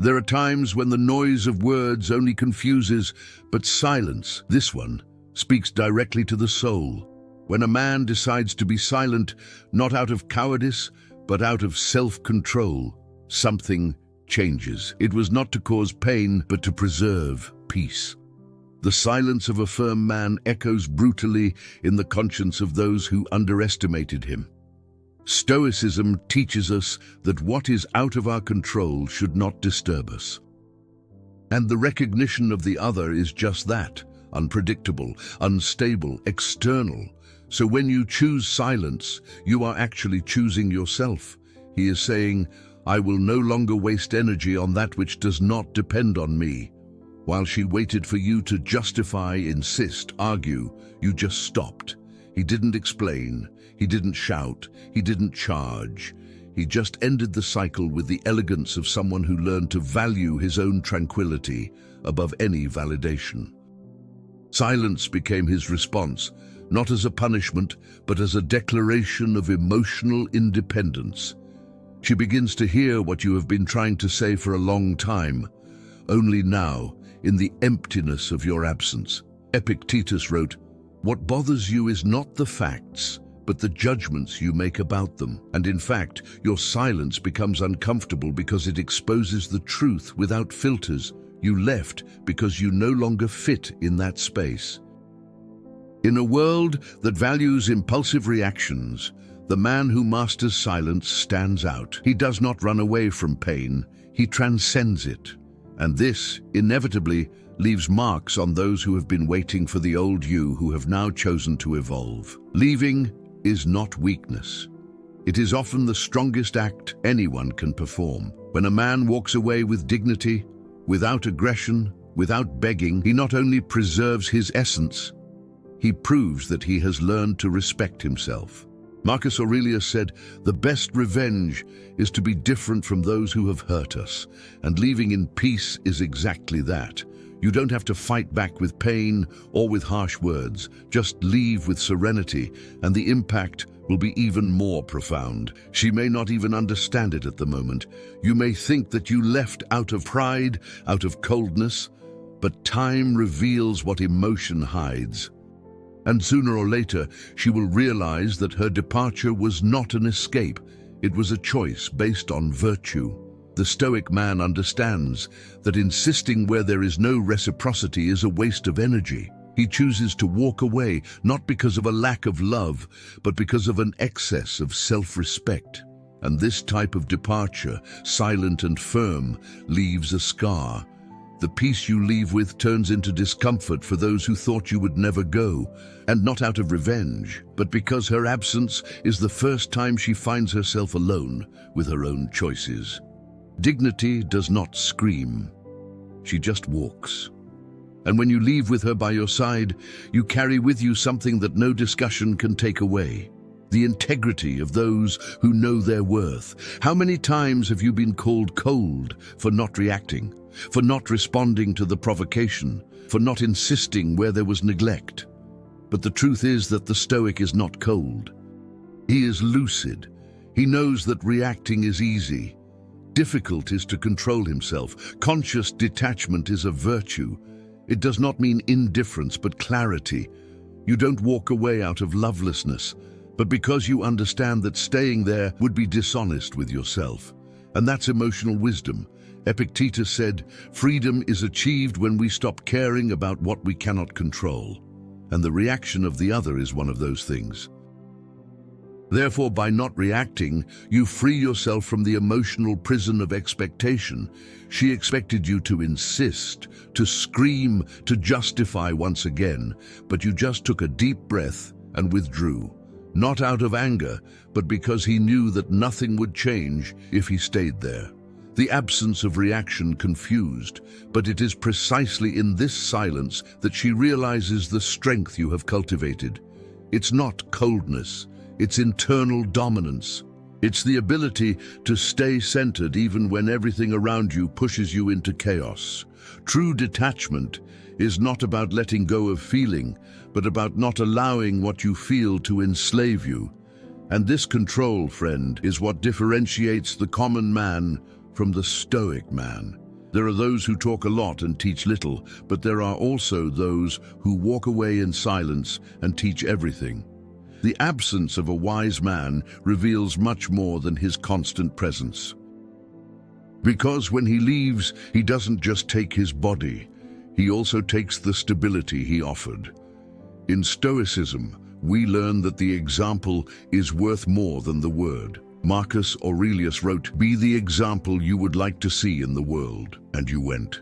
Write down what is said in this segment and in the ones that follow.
There are times when the noise of words only confuses, but silence, this one, speaks directly to the soul. When a man decides to be silent, not out of cowardice, but out of self-control, something changes. It was not to cause pain, but to preserve peace. The silence of a firm man echoes brutally in the conscience of those who underestimated him. Stoicism teaches us that what is out of our control should not disturb us. And the recognition of the other is just that, unpredictable, unstable, external. So when you choose silence, you are actually choosing yourself. He is saying, I will no longer waste energy on that which does not depend on me. While she waited for you to justify, insist, argue, you just stopped. He didn't explain, he didn't shout, he didn't charge. He just ended the cycle with the elegance of someone who learned to value his own tranquility above any validation. Silence became his response, not as a punishment, but as a declaration of emotional independence. She begins to hear what you have been trying to say for a long time, only now, in the emptiness of your absence. Epictetus wrote, "What bothers you is not the facts, but the judgments you make about them. And in fact, your silence becomes uncomfortable because it exposes the truth without filters. You left because you no longer fit in that space." In a world that values impulsive reactions, the man who masters silence stands out. He does not run away from pain, he transcends it. And this, inevitably, leaves marks on those who have been waiting for the old you who have now chosen to evolve. Leaving is not weakness. It is often the strongest act anyone can perform. When a man walks away with dignity, without aggression, without begging, he not only preserves his essence, he proves that he has learned to respect himself. Marcus Aurelius said, "The best revenge is to be different from those who have hurt us, and leaving in peace is exactly that. You don't have to fight back with pain or with harsh words. Just leave with serenity, and the impact will be even more profound. She may not even understand it at the moment. You may think that you left out of pride, out of coldness, but time reveals what emotion hides. And sooner or later, she will realize that her departure was not an escape. It was a choice based on virtue. The Stoic man understands that insisting where there is no reciprocity is a waste of energy. He chooses to walk away, not because of a lack of love, but because of an excess of self-respect. And this type of departure, silent and firm, leaves a scar. The peace you leave with turns into discomfort for those who thought you would never go, and not out of revenge, but because her absence is the first time she finds herself alone with her own choices. Dignity does not scream. She just walks. And when you leave with her by your side, you carry with you something that no discussion can take away. The integrity of those who know their worth. How many times have you been called cold for not reacting, for not responding to the provocation, for not insisting where there was neglect? But the truth is that the Stoic is not cold. He is lucid. He knows that reacting is easy. Difficult is to control himself. Conscious detachment is a virtue. It does not mean indifference, but clarity. You don't walk away out of lovelessness, but because you understand that staying there would be dishonest with yourself. And that's emotional wisdom. Epictetus said, "Freedom is achieved when we stop caring about what we cannot control." And the reaction of the other is one of those things. Therefore, by not reacting, you free yourself from the emotional prison of expectation. She expected you to insist, to scream, to justify once again, but you just took a deep breath and withdrew. Not out of anger, but because he knew that nothing would change if he stayed there. The absence of reaction confused, but it is precisely in this silence that she realizes the strength you have cultivated. It's not coldness, it's internal dominance. It's the ability to stay centered even when everything around you pushes you into chaos. True detachment is not about letting go of feeling, but about not allowing what you feel to enslave you. And this control, friend, is what differentiates the common man from the Stoic man. There are those who talk a lot and teach little, but there are also those who walk away in silence and teach everything. The absence of a wise man reveals much more than his constant presence. Because when he leaves, he doesn't just take his body, he also takes the stability he offered. In Stoicism, we learn that the example is worth more than the word. Marcus Aurelius wrote, "Be the example you would like to see in the world," and you went.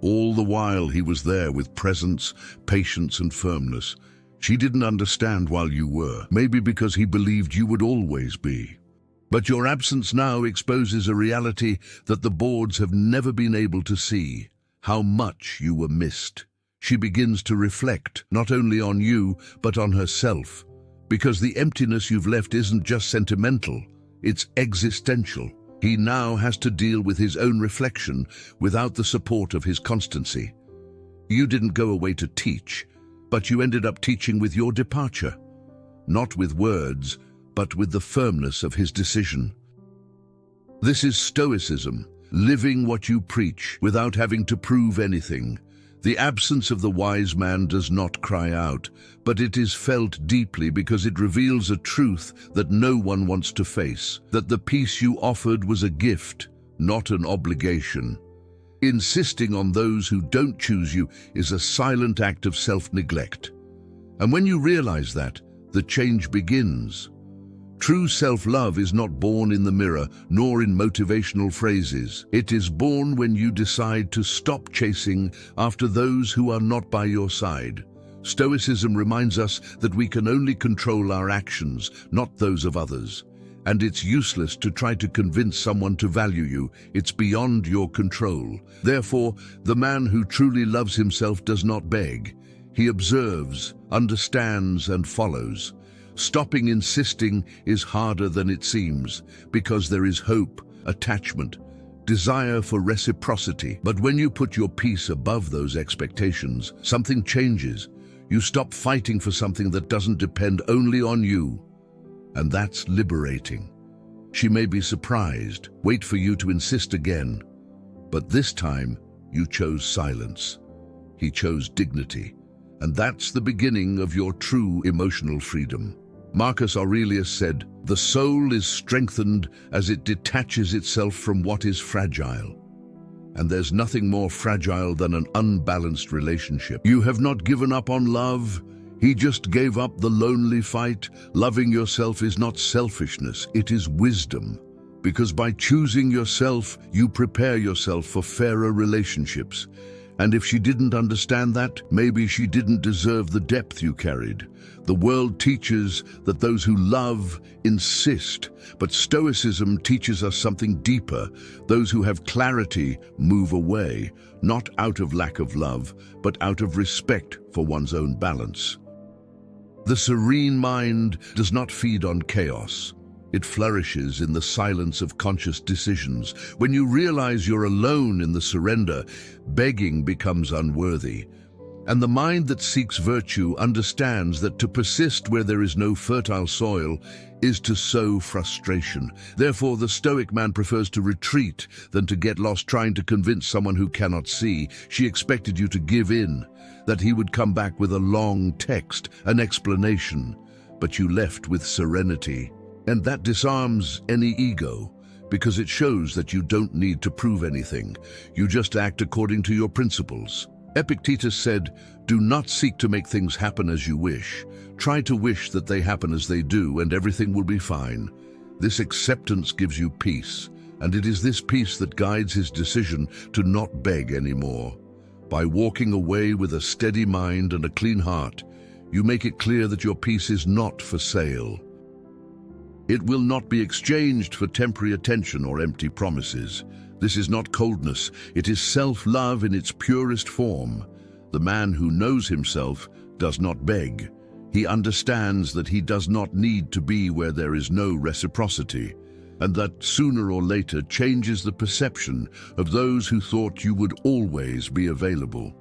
All the while he was there with presence, patience, and firmness. She didn't understand while you were, maybe because he believed you would always be. But your absence now exposes a reality that the boards have never been able to see, how much you were missed. She begins to reflect, not only on you, but on herself, because the emptiness you've left isn't just sentimental, it's existential. He now has to deal with his own reflection without the support of his constancy. You didn't go away to teach, but you ended up teaching with your departure, not with words, but with the firmness of his decision. This is Stoicism, living what you preach without having to prove anything. The absence of the wise man does not cry out, but it is felt deeply because it reveals a truth that no one wants to face, that the peace you offered was a gift, not an obligation. Insisting on those who don't choose you is a silent act of self-neglect. And when you realize that, the change begins. True self-love is not born in the mirror, nor in motivational phrases. It is born when you decide to stop chasing after those who are not by your side. Stoicism reminds us that we can only control our actions, not those of others. And it's useless to try to convince someone to value you. It's beyond your control. Therefore, the man who truly loves himself does not beg. He observes, understands, and follows. Stopping insisting is harder than it seems, because there is hope, attachment, desire for reciprocity. But when you put your peace above those expectations, something changes. You stop fighting for something that doesn't depend only on you. And that's liberating. She may be surprised, wait for you to insist again. But this time, you chose silence. He chose dignity. And that's the beginning of your true emotional freedom. Marcus Aurelius said, "The soul is strengthened as it detaches itself from what is fragile." And there's nothing more fragile than an unbalanced relationship. You have not given up on love. He just gave up the lonely fight. Loving yourself is not selfishness, it is wisdom. Because by choosing yourself, you prepare yourself for fairer relationships. And if she didn't understand that, maybe she didn't deserve the depth you carried. The world teaches that those who love insist, but Stoicism teaches us something deeper. Those who have clarity move away, not out of lack of love, but out of respect for one's own balance. The serene mind does not feed on chaos. It flourishes in the silence of conscious decisions. When you realize you're alone in the surrender, begging becomes unworthy. And the mind that seeks virtue understands that to persist where there is no fertile soil is to sow frustration. Therefore, the Stoic man prefers to retreat than to get lost trying to convince someone who cannot see. She expected you to give in, that he would come back with a long text, an explanation, but you left with serenity. And that disarms any ego, because it shows that you don't need to prove anything. You just act according to your principles. Epictetus said, "Do not seek to make things happen as you wish. Try to wish that they happen as they do, and everything will be fine." This acceptance gives you peace, and it is this peace that guides his decision to not beg anymore. By walking away with a steady mind and a clean heart, you make it clear that your peace is not for sale. It will not be exchanged for temporary attention or empty promises. This is not coldness, it is self-love in its purest form. The man who knows himself does not beg. He understands that he does not need to be where there is no reciprocity, and that sooner or later changes the perception of those who thought you would always be available.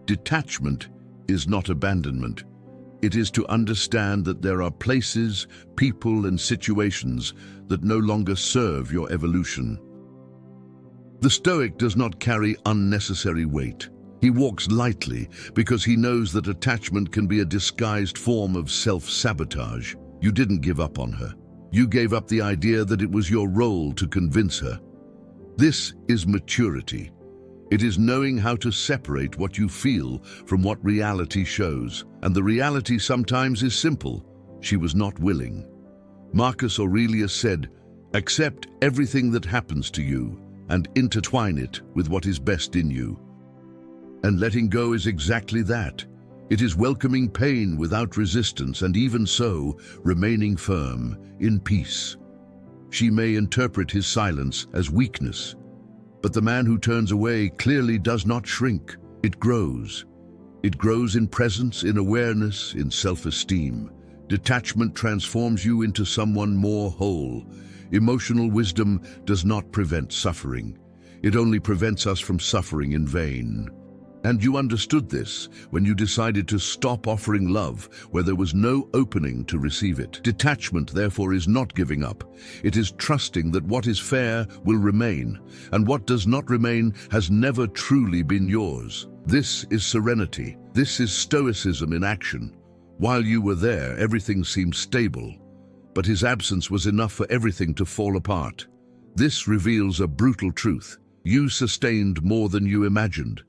Detachment is not abandonment. It is to understand that there are places, people, and situations that no longer serve your evolution. The Stoic does not carry unnecessary weight. He walks lightly because he knows that attachment can be a disguised form of self-sabotage. You didn't give up on her. You gave up the idea that it was your role to convince her. This is maturity. It is knowing how to separate what you feel from what reality shows. And the reality sometimes is simple. She was not willing. Marcus Aurelius said, "Accept everything that happens to you and intertwine it with what is best in you." And letting go is exactly that. It is welcoming pain without resistance and even so, remaining firm, in peace. She may interpret his silence as weakness, but the man who turns away clearly does not shrink. It grows. It grows in presence, in awareness, in self-esteem. Detachment transforms you into someone more whole. Emotional wisdom does not prevent suffering. It only prevents us from suffering in vain. And you understood this when you decided to stop offering love where there was no opening to receive it. Detachment, therefore, is not giving up. It is trusting that what is fair will remain, and what does not remain has never truly been yours. This is serenity. This is stoicism in action. While you were there, everything seemed stable, but his absence was enough for everything to fall apart. This reveals a brutal truth. You sustained more than you imagined.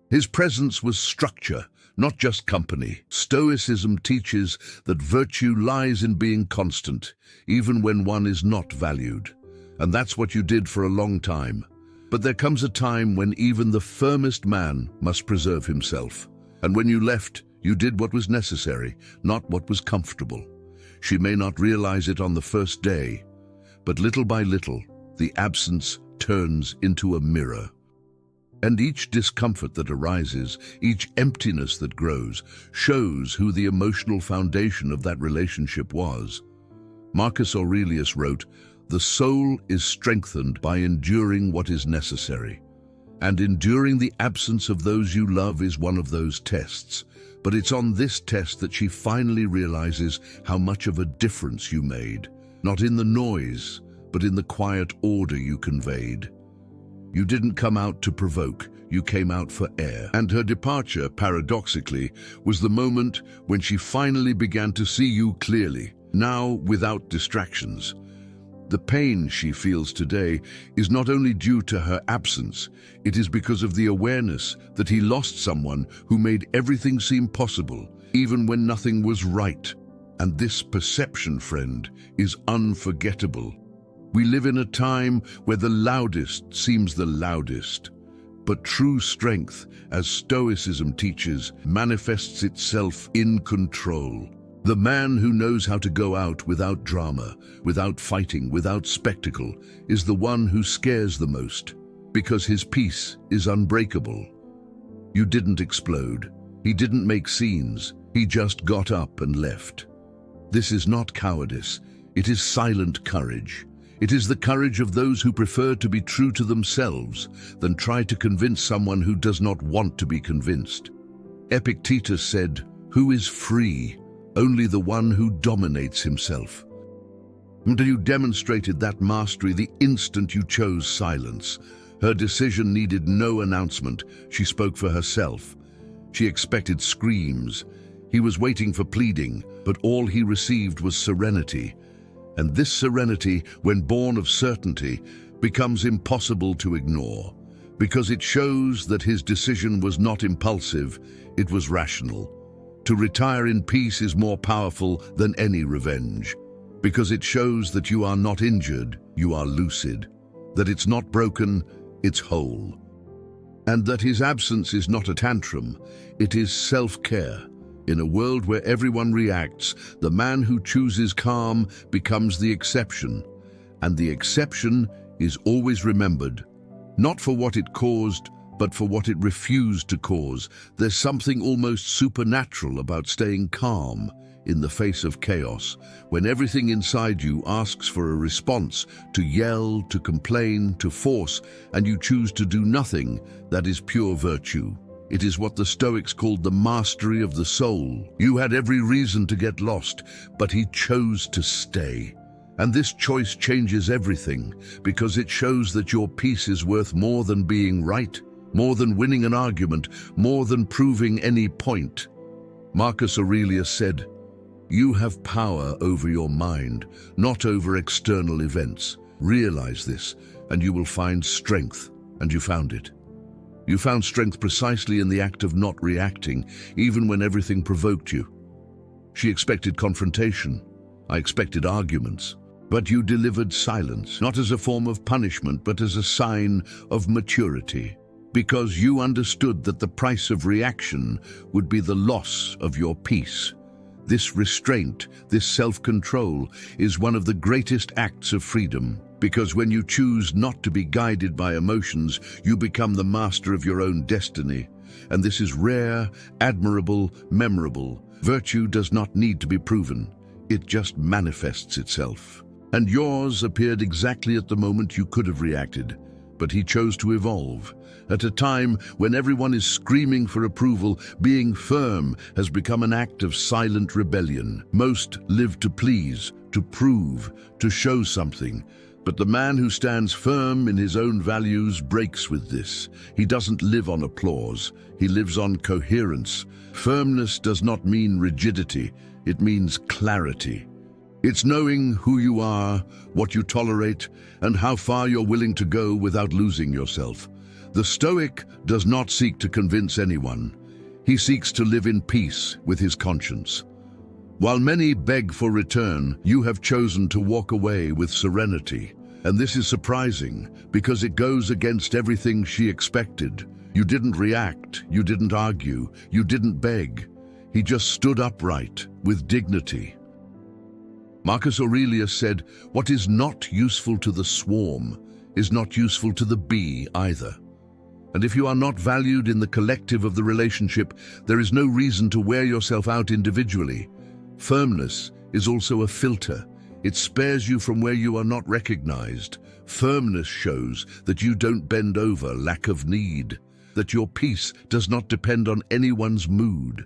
His presence was structure, not just company. Stoicism teaches that virtue lies in being constant, even when one is not valued. And that's what you did for a long time. But there comes a time when even the firmest man must preserve himself. And when you left, you did what was necessary, not what was comfortable. She may not realize it on the first day, but little by little, the absence turns into a mirror. And each discomfort that arises, each emptiness that grows, shows who the emotional foundation of that relationship was. Marcus Aurelius wrote, "The soul is strengthened by enduring what is necessary." And enduring the absence of those you love is one of those tests. But it's on this test that she finally realizes how much of a difference you made. Not in the noise, but in the quiet order you conveyed. You didn't come out to provoke, you came out for air. And her departure, paradoxically, was the moment when she finally began to see you clearly, now without distractions. The pain she feels today is not only due to her absence, it is because of the awareness that he lost someone who made everything seem possible, even when nothing was right. And this perception, friend, is unforgettable. We live in a time where the loudest seems the loudest. But true strength, as Stoicism teaches, manifests itself in control. The man who knows how to go out without drama, without fighting, without spectacle, is the one who scares the most, because his peace is unbreakable. You didn't explode. He didn't make scenes. He just got up and left. This is not cowardice. It is silent courage. It is the courage of those who prefer to be true to themselves than try to convince someone who does not want to be convinced. Epictetus said, "Who is free? Only the one who dominates himself." And you demonstrated that mastery the instant you chose silence. Her decision needed no announcement. She spoke for herself. She expected screams. He was waiting for pleading, but all he received was serenity. And this serenity, when born of certainty, becomes impossible to ignore, because it shows that his decision was not impulsive, it was rational. To retire in peace is more powerful than any revenge, because it shows that you are not injured, you are lucid, that it's not broken, it's whole. And that his absence is not a tantrum, it is self-care. In a world where everyone reacts, the man who chooses calm becomes the exception, and the exception is always remembered, not for what it caused, but for what it refused to cause. There's something almost supernatural about staying calm in the face of chaos, when everything inside you asks for a response, to yell, to complain, to force, and you choose to do nothing. That is pure virtue. It is what the Stoics called the mastery of the soul. You had every reason to get lost, but he chose to stay. And this choice changes everything, because it shows that your peace is worth more than being right, more than winning an argument, more than proving any point. Marcus Aurelius said, "You have power over your mind, not over external events. Realize this, and you will find strength." And you found it. You found strength precisely in the act of not reacting, even when everything provoked you. She expected confrontation. I expected arguments. But you delivered silence, not as a form of punishment, but as a sign of maturity. Because you understood that the price of reaction would be the loss of your peace. This restraint, this self-control, is one of the greatest acts of freedom. Because when you choose not to be guided by emotions, you become the master of your own destiny. And this is rare, admirable, memorable. Virtue does not need to be proven. It just manifests itself. And yours appeared exactly at the moment you could have reacted. But he chose to evolve. At a time when everyone is screaming for approval, being firm has become an act of silent rebellion. Most live to please, to prove, to show something. But the man who stands firm in his own values breaks with this. He doesn't live on applause. He lives on coherence. Firmness does not mean rigidity. It means clarity. It's knowing who you are, what you tolerate, and how far you're willing to go without losing yourself. The Stoic does not seek to convince anyone. He seeks to live in peace with his conscience. While many beg for return, you have chosen to walk away with serenity. And this is surprising, because it goes against everything she expected. You didn't react, you didn't argue, you didn't beg. He just stood upright, with dignity. Marcus Aurelius said, "What is not useful to the swarm is not useful to the bee either." And if you are not valued in the collective of the relationship, there is no reason to wear yourself out individually. Firmness is also a filter. It spares you from where you are not recognized. Firmness shows that you don't bend over lack of need, that your peace does not depend on anyone's mood.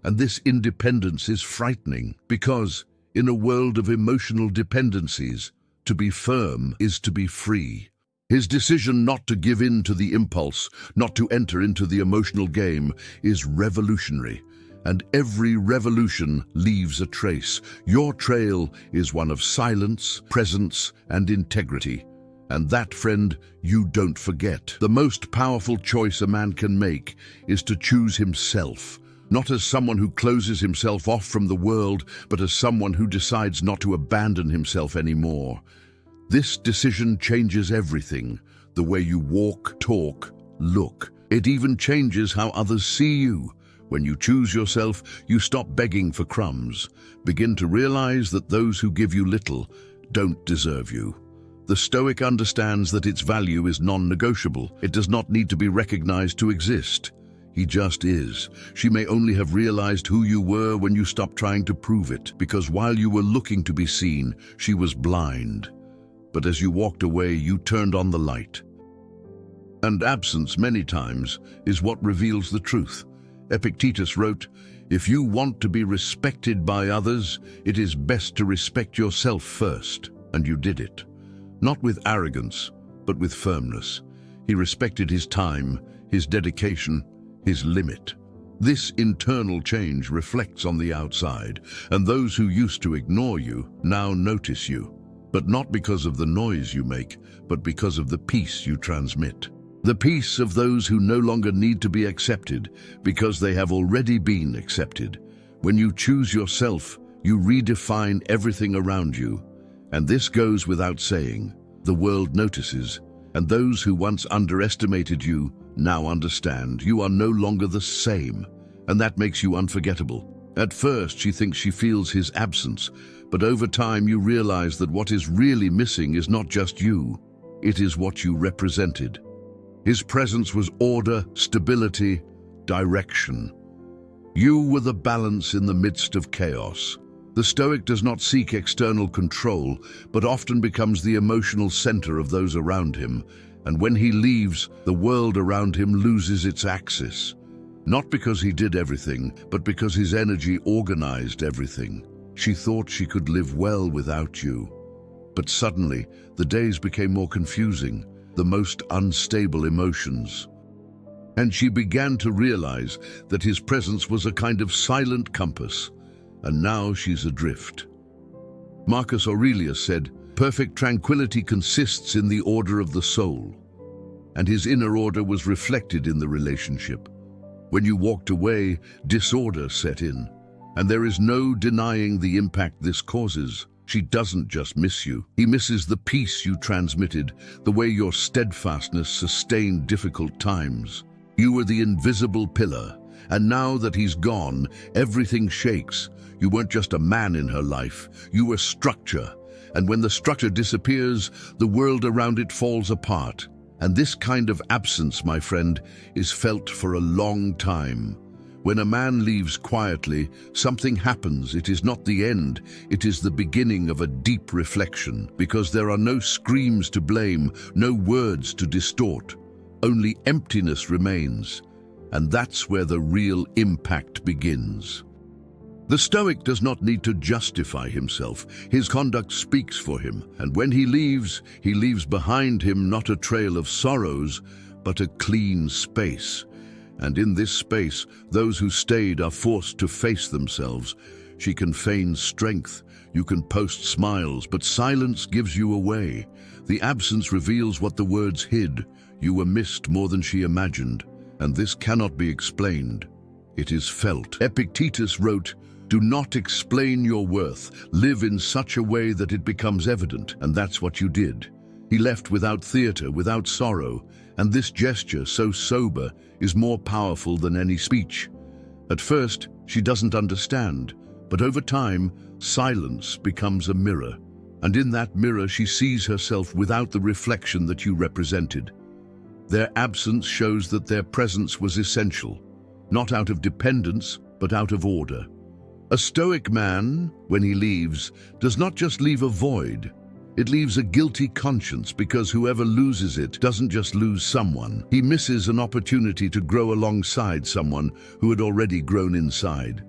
And this independence is frightening, because in a world of emotional dependencies, to be firm is to be free. His decision not to give in to the impulse, not to enter into the emotional game, is revolutionary. And every revolution leaves a trace. Your trail is one of silence, presence, and integrity. And that, friend, you don't forget. The most powerful choice a man can make is to choose himself. Not as someone who closes himself off from the world, but as someone who decides not to abandon himself anymore. This decision changes everything. The way you walk, talk, look. It even changes how others see you. When you choose yourself, you stop begging for crumbs. Begin to realize that those who give you little don't deserve you. The Stoic understands that its value is non-negotiable. It does not need to be recognized to exist. He just is. She may only have realized who you were when you stopped trying to prove it, because while you were looking to be seen, she was blind. But as you walked away, you turned on the light. And absence, many times, is what reveals the truth. Epictetus wrote, "If you want to be respected by others, it is best to respect yourself first." And you did it. Not with arrogance, but with firmness. He respected his time, his dedication, his limit. This internal change reflects on the outside, and those who used to ignore you now notice you. But not because of the noise you make, but because of the peace you transmit. The peace of those who no longer need to be accepted, because they have already been accepted. When you choose yourself, you redefine everything around you. And this goes without saying. The world notices, and those who once underestimated you now understand. You are no longer the same, and that makes you unforgettable. At first, she thinks she feels his absence, but over time you realize that what is really missing is not just you, it is what you represented. His presence was order, stability, direction. You were the balance in the midst of chaos. The Stoic does not seek external control, but often becomes the emotional center of those around him. And when he leaves, the world around him loses its axis. Not because he did everything, but because his energy organized everything. She thought she could live well without you. But suddenly, the days became more confusing, the most unstable emotions. And she began to realize that his presence was a kind of silent compass, and now she's adrift. Marcus Aurelius said, "Perfect tranquility consists in the order of the soul," and his inner order was reflected in the relationship. When you walked away, disorder set in, and there is no denying the impact this causes. She doesn't just miss you. He misses the peace you transmitted, the way your steadfastness sustained difficult times. You were the invisible pillar, and now that he's gone, everything shakes. You weren't just a man in her life, you were structure. And when the structure disappears, the world around it falls apart. And this kind of absence, my friend, is felt for a long time. When a man leaves quietly, something happens. It is not the end, it is the beginning of a deep reflection, because there are no screams to blame, no words to distort. Only emptiness remains, and that's where the real impact begins. The Stoic does not need to justify himself. His conduct speaks for him, and when he leaves behind him not a trail of sorrows, but a clean space. And in this space, those who stayed are forced to face themselves. She can feign strength, you can post smiles, but silence gives you away. The absence reveals what the words hid. You were missed more than she imagined, and this cannot be explained. It is felt. Epictetus wrote, "Do not explain your worth. Live in such a way that it becomes evident," and that's what you did. He left without theater, without sorrow, and this gesture, so sober, is more powerful than any speech. At first, she doesn't understand, but over time, silence becomes a mirror, and in that mirror she sees herself without the reflection that you represented. Their absence shows that their presence was essential, not out of dependence, but out of order. A Stoic man, when he leaves, does not just leave a void. It leaves a guilty conscience, because whoever loses it doesn't just lose someone. He misses an opportunity to grow alongside someone who had already grown inside.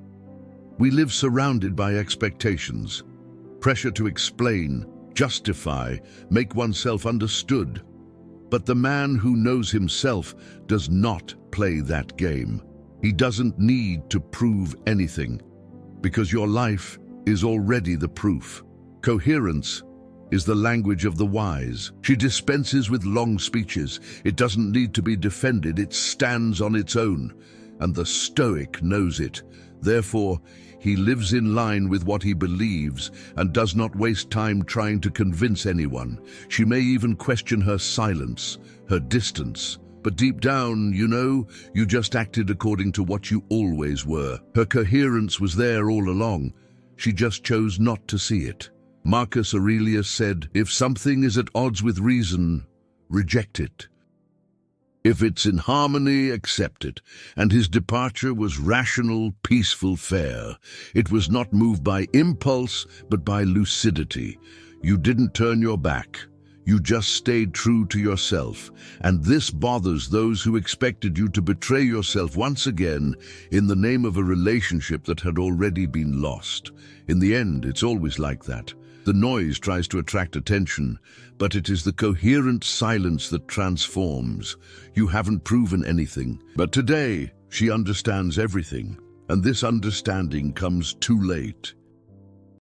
We live surrounded by expectations, pressure to explain, justify, make oneself understood. But the man who knows himself does not play that game. He doesn't need to prove anything, because your life is already the proof. Coherence is the language of the wise. She dispenses with long speeches. It doesn't need to be defended, it stands on its own, and the Stoic knows it. Therefore, he lives in line with what he believes and does not waste time trying to convince anyone. She may even question her silence, her distance, but deep down, you just acted according to what you always were. Her coherence was there all along. She just chose not to see it. Marcus Aurelius said, "If something is at odds with reason, reject it. If it's in harmony, accept it." And his departure was rational, peaceful, fair. It was not moved by impulse, but by lucidity. You didn't turn your back. You just stayed true to yourself. And this bothers those who expected you to betray yourself once again in the name of a relationship that had already been lost. In the end, it's always like that. The noise tries to attract attention, but it is the coherent silence that transforms. You haven't proven anything, but today she understands everything, and this understanding comes too late.